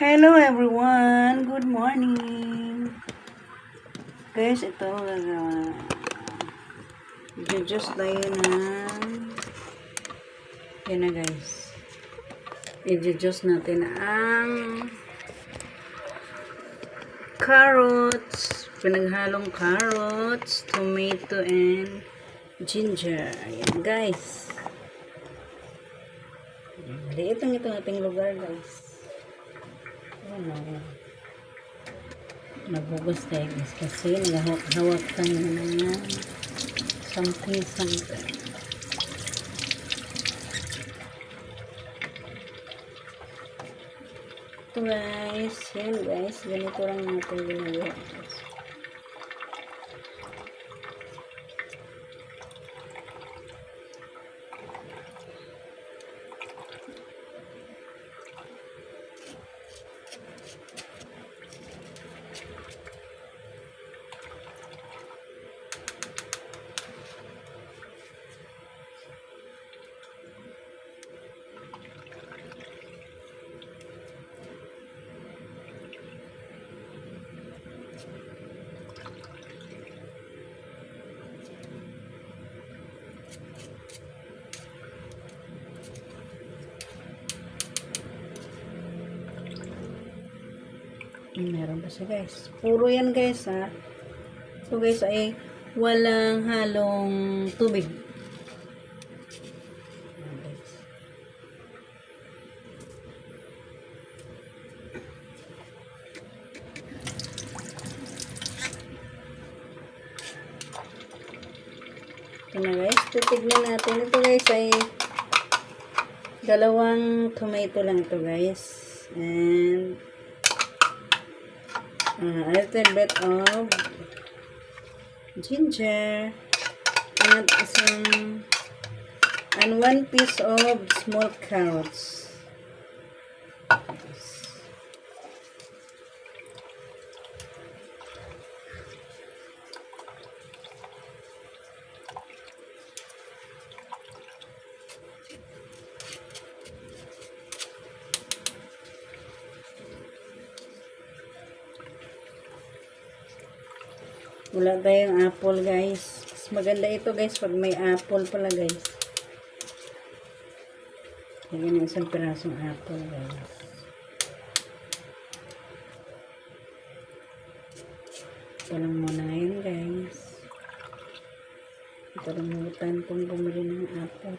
Hello everyone! Good morning! Guys, ito just tayo ng yan na guys. I-juice natin ang carrots. Pinaghalong carrots, tomato, and ginger. Ayan guys. Liit lang ito ating lugar guys. Ayan. Nabugas tayo guys kasi naghahawak tayo ng something. Ito guys, yan guys, ganito lang natin ginagawa guys. Meron pa siya guys. Puro yan guys ha. So guys ay walang halong tubig. Ito na guys. Titignan natin. Ito guys ay dalawang tomato lang ito guys. And a little bit of ginger and 1 piece of small carrots. Wala tayong apple guys. Mas maganda ito guys pag may apple pala guys. Lagyan ng isang pirasong apple guys. Ito lang muna yun guys. Ito lang kong bumili ng apple.